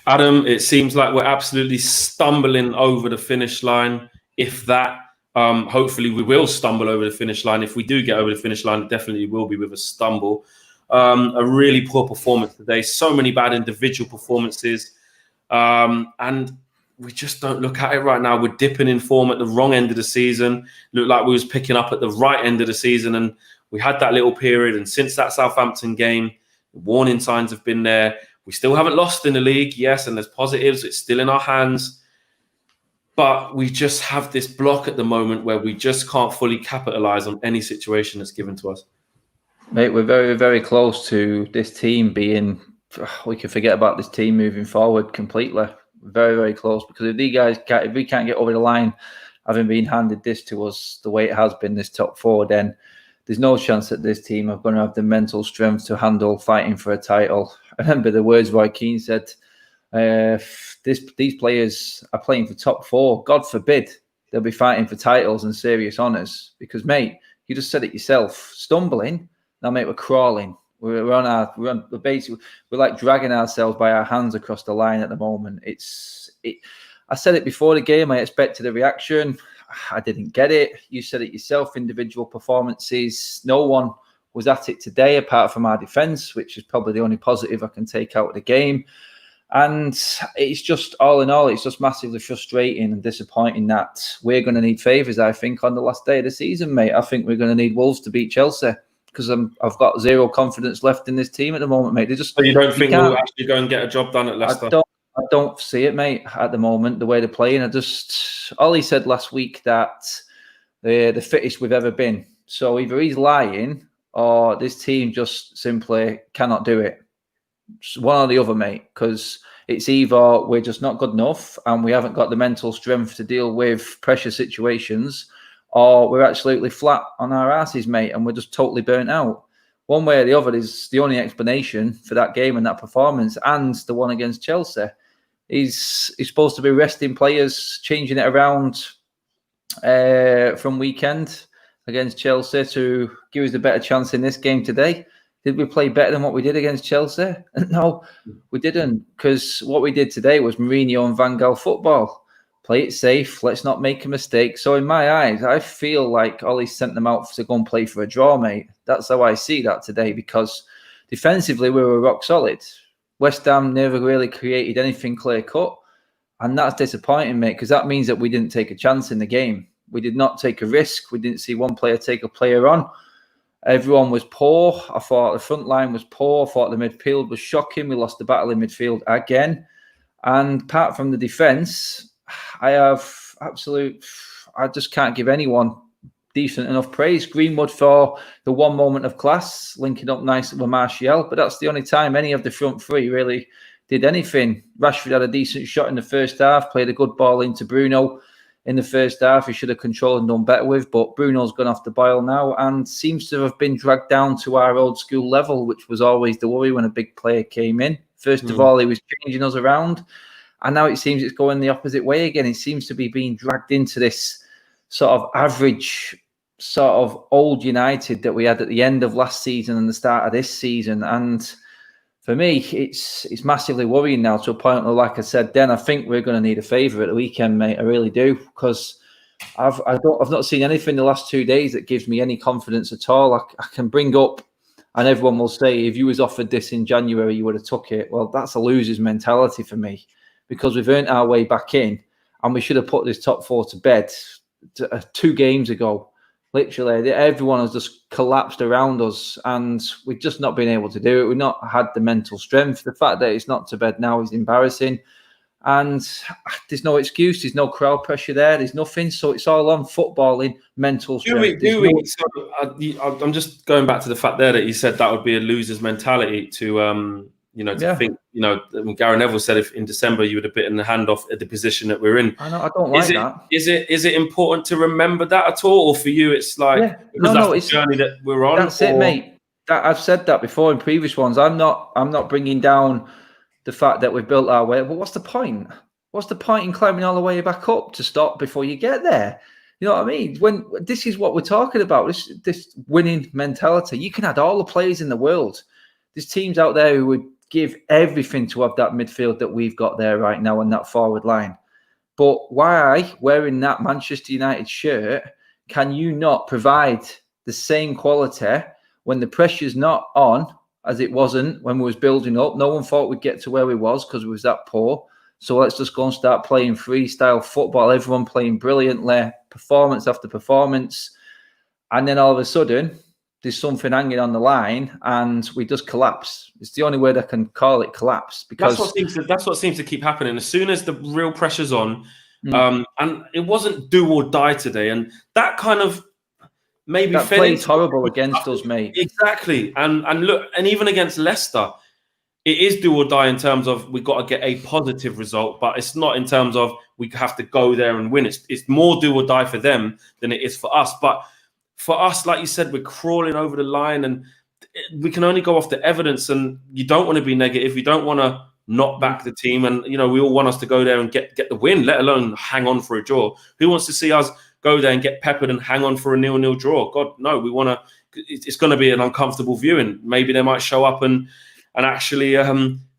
Adam, it seems like we're absolutely stumbling over the finish line. If that, hopefully we will stumble over the finish line. If we do get over the finish line, it definitely will be with a stumble. A really poor performance today. So many bad individual performances. And we just don't look at it right now. We're dipping in form at the wrong end of the season. Looked like we was picking up at the right end of the season. And we had that little period. And since that Southampton game, the warning signs have been there. We still haven't lost in the league, yes, and there's positives. It's still in our hands. But we just have this block at the moment where we just can't fully capitalize on any situation that's given to us. Mate, we're very, very close to this team being... We can forget about this team moving forward completely. Very, very close. Because if we can't get over the line, having been handed this to us the way it has been, this top four, then there's no chance that this team are going to have the mental strength to handle fighting for a title. I remember the words Roy Keane said, these players are playing for top four. God forbid they'll be fighting for titles and serious honours. Because, mate, you just said it yourself. Stumbling. Now, mate, we're crawling. We're like dragging ourselves by our hands across the line at the moment. I said it before the game. I expected a reaction. I didn't get it. You said it yourself. Individual performances. No one was at it today apart from our defence, which is probably the only positive I can take out of the game. And it's just, all in all, it's just massively frustrating and disappointing that we're going to need favours, I think, on the last day of the season, mate. I think we're going to need Wolves to beat Chelsea because I've got zero confidence left in this team at the moment, mate. So you don't think we'll actually go and get a job done at Leicester? I don't see it, mate, at the moment, the way they're playing. Ollie said last week that they're the fittest we've ever been. So either he's lying or this team just simply cannot do it. It's one or the other, mate, because it's either we're just not good enough and we haven't got the mental strength to deal with pressure situations, or we're absolutely flat on our asses, mate, and we're just totally burnt out. One way or the other is the only explanation for that game and that performance, and the one against Chelsea. He's supposed to be resting players, changing it around from weekend against Chelsea to give us a better chance in this game today. Did we play better than what we did against Chelsea? No, we didn't, because what we did today was Mourinho and Van Gaal football. Play it safe. Let's not make a mistake. So in my eyes, I feel like Ollie sent them out to go and play for a draw, mate. That's how I see that today, because defensively we were rock solid. West Ham never really created anything clear-cut, and that's disappointing, mate, because that means that we didn't take a chance in the game. We did not take a risk. We didn't see one player take a player on. Everyone was poor. I thought the front line was poor. I thought the midfield was shocking. We lost the battle in midfield again. And apart from the defence, I just can't give anyone decent enough praise. Greenwood for the one moment of class, linking up nicely with Martial, but that's the only time any of the front three really did anything. Rashford had a decent shot in the first half, played a good ball into Bruno in the first half. He should have controlled and done better with, but Bruno's gone off the boil now and seems to have been dragged down to our old school level, which was always the worry when a big player came in. First of all, he was changing us around, and now it seems it's going the opposite way again. It seems to be being dragged into this sort of average, sort of old United that we had at the end of last season and the start of this season. And for me, it's massively worrying now, to a point where, like I said then, I think we're going to need a favour at the weekend, mate. I really do, because I've not seen anything the last 2 days that gives me any confidence at all. I can bring up, and everyone will say, if you was offered this in January, you would have took it. Well, that's a loser's mentality for me, because we've earned our way back in, and we should have put this top four to bed 2 games ago. Literally, everyone has just collapsed around us, and we've just not been able to do it. We've not had the mental strength. The fact that it's not to bed now is embarrassing, and there's no excuse. There's no crowd pressure there. There's nothing. So it's all on footballing, mental strength. I'm just going back to the fact there that you said that would be a loser's mentality to think, Gary Neville said if in December you would have bitten the hand off at the position that we're in. I know, I don't like that. Is it important to remember that at all? Or for you, it's like, it's the journey that we're on? That's it, mate. I've said that before in previous ones. I'm not bringing down the fact that we've built our way. But what's the point? What's the point in climbing all the way back up to stop before you get there? You know what I mean? When this is what we're talking about, this winning mentality. You can add all the players in the world. There's teams out there who would give everything to have that midfield that we've got there right now on that forward line. But why, wearing that Manchester United shirt, can you not provide the same quality when the pressure's not on, as it wasn't when we was building up? No one thought we'd get to where we was because we was that poor. So let's just go and start playing freestyle football. Everyone playing brilliantly, performance after performance. And then all of a sudden, there's something hanging on the line and we just collapse. It's the only word I can call it, collapse. Because that's what seems to keep happening. As soon as the real pressure's on, and it wasn't do or die today. And that kind of maybe that plays horrible against us, mate. Exactly. And look, and even against Leicester, it is do or die in terms of we've got to get a positive result, but it's not in terms of we have to go there and win. It's more do or die for them than it is for us. But for us, like you said, we're crawling over the line and we can only go off the evidence, and you don't want to be negative. You don't want to knock back the team. And, you know, we all want us to go there and get the win, let alone hang on for a draw. Who wants to see us go there and get peppered and hang on for a 0-0 draw? God, no, we want to, it's going to be an uncomfortable viewing. Maybe they might show up and actually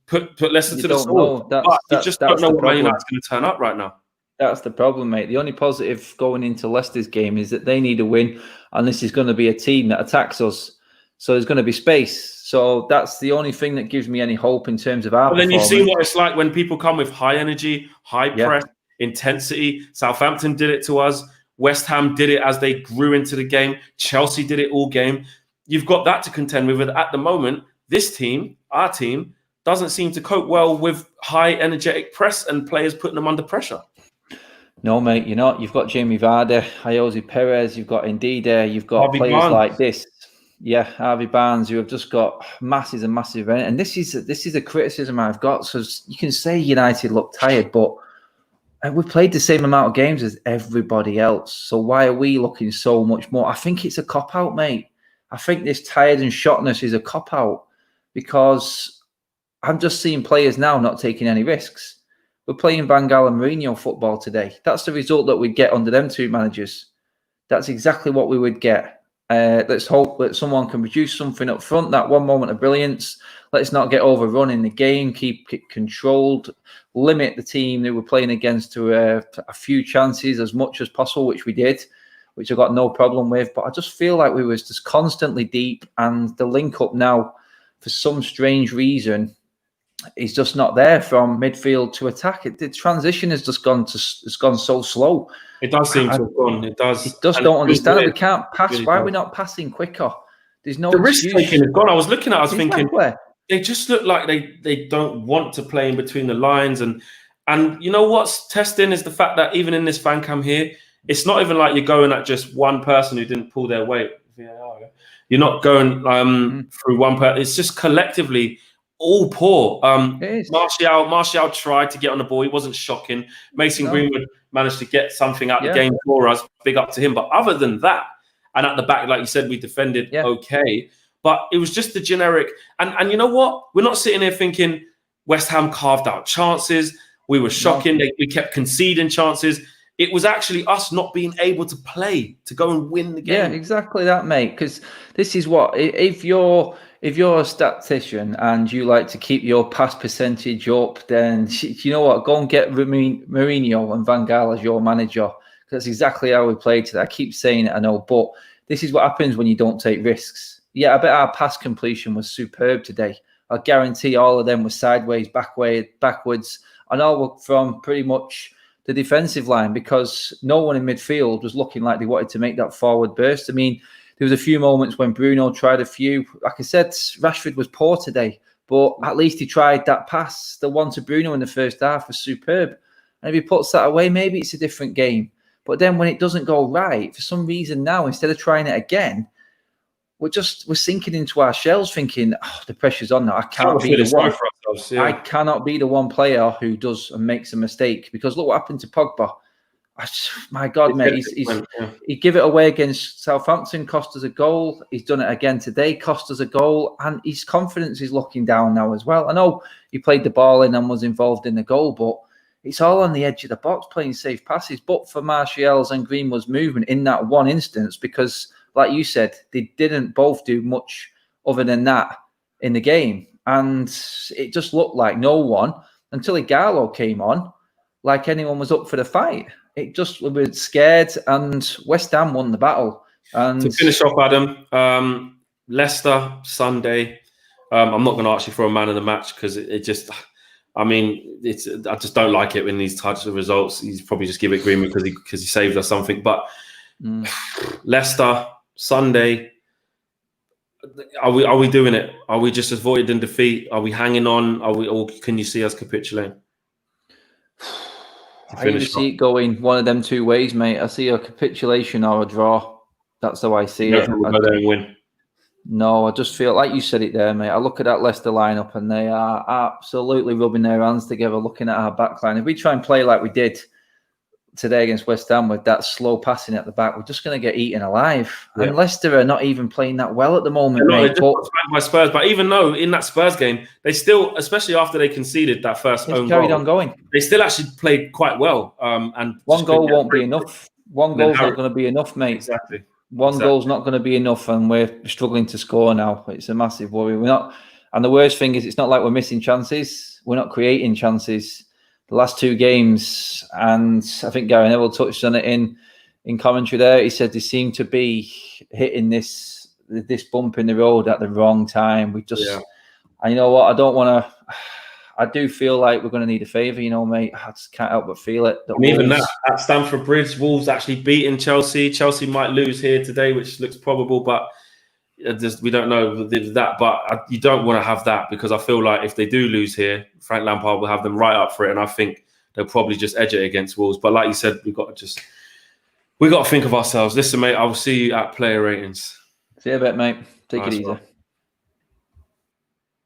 put Leicester to the sword. But you just don't know what Man United's going to turn up right now. That's the problem, mate. The only positive going into Leicester's game is that they need a win, and this is going to be a team that attacks us. So there's going to be space. So that's the only thing that gives me any hope in terms of our performance. Then you've seen what it's like when people come with high energy, high press, intensity. Southampton did it to us. West Ham did it as they grew into the game. Chelsea did it all game. You've got that to contend with. At the moment, this team, our team, doesn't seem to cope well with high energetic press and players putting them under pressure. No, mate, you're not. You've got Jamie Vardy, Jose Perez, you've got Ndidi, you've got Harvey players Barnes. Like this. Yeah, Harvey Barnes, who have just got massive and massive. And this is a criticism I've got. So you can say United look tired, but we've played the same amount of games as everybody else. So why are we looking so much more? I think it's a cop-out, mate. I think this tired and shotness is a cop-out because I'm just seeing players now not taking any risks. We're playing Van Gaal and Mourinho football today. That's the result that we'd get under them two managers. That's exactly what we would get. Let's hope that someone can produce something up front, that one moment of brilliance. Let's not get overrun in the game, keep it controlled, limit the team that we're playing against to a few chances as much as possible, which we did, which I got no problem with. But I just feel like we was just constantly deep, and the link up now, for some strange reason, is just not there from midfield to attack. The transition has just gone so slow. It does seem to have gone. It does. It just don't understand. We can't pass. Really why are we not passing quicker? There's no risk taking is gone. I was looking at. I was thinking they just look like they don't want to play in between the lines. And you know what's testing is the fact that even in this Fancam here, it's not even like you're going at just one person who didn't pull their weight. You're not going through one person. It's just collectively all poor. Martial tried to get on the ball. He wasn't shocking. Mason Greenwood managed to get something out of the game for us. Big up to him. But other than that, and at the back, like you said, we defended okay. But it was just the generic. And you know what? We're not sitting here thinking West Ham carved out chances. We were shocking. We kept conceding chances. It was actually us not being able to play, to go and win the game. Yeah, exactly that, mate. Because this is what, if you're a statistician and you like to keep your pass percentage up, then you know what? Go and get Mourinho and Van Gaal as your manager. That's exactly how we played today. I keep saying it, I know, but this is what happens when you don't take risks. Yeah, I bet our pass completion was superb today. I guarantee all of them were sideways, backwards, and all from pretty much the defensive line, because no one in midfield was looking like they wanted to make that forward burst. I mean, there was a few moments when Bruno tried a few. Like I said, Rashford was poor today, but at least he tried that pass. The one to Bruno in the first half was superb. And if he puts that away, maybe it's a different game. But then when it doesn't go right, for some reason now, instead of trying it again, we're sinking into our shells thinking, the pressure's on now. I can't be the one. I cannot be the one player who does and makes a mistake, because look what happened to Pogba. My God, mate, he gave it away against Southampton, cost us a goal. He's done it again today, cost us a goal, and his confidence is looking down now as well. I know he played the ball in and was involved in the goal, but it's all on the edge of the box, playing safe passes. But for Martial's and Greenwood's movement in that one instance, because like you said, they didn't both do much other than that in the game. and it just looked like no one until Igalo came on, like anyone was up for the fight. It just, we were scared, and West Ham won the battle. And to finish off, Adam, Leicester Sunday. I'm not going to ask you for a man of the match because it just, I mean, I just don't like it when these types of results. He's probably just give it Greenwood because he saved us something. But Leicester Sunday, are we doing it? Are we just avoiding defeat? Are we hanging on? Or can you see us capitulating? I either see it going one of them two ways, mate. I see a capitulation or a draw. That's how I see it. We'll go there and win. No, I just feel like you said it there, mate. I look at that Leicester lineup and they are absolutely rubbing their hands together looking at our back line. If we try and play like we did today against West Ham with that slow passing at the back, we're just going to get eaten alive. Yeah. And Leicester are not even playing that well at the moment, mate. By Spurs, but even though in that Spurs game, they still, especially after they conceded that first own carried goal, on going. They still actually played quite well. And one goal won't be enough. One goal's not going to be enough, mate. Exactly. One goal's not going to be enough, and we're struggling to score now. It's a massive worry. We're not, and the worst thing is, it's not like we're missing chances. We're not creating chances. The last two games, and I think Gary Neville touched on it in commentary there. He said they seem to be hitting this bump in the road at the wrong time. We just, and you know what? I don't want to. I do feel like we're going to need a favour, you know, mate. I just can't help but feel it. And even that, at Stamford Bridge, Wolves actually beating Chelsea. Chelsea might lose here today, which looks probable, but we don't know that. But you don't want to have that, because I feel like if they do lose here, Frank Lampard will have them right up for it, and I think they'll probably just edge it against Wolves. But like you said, we got to think of ourselves. Listen, mate, I will see you at player ratings. See you a bit, mate. Take it easy.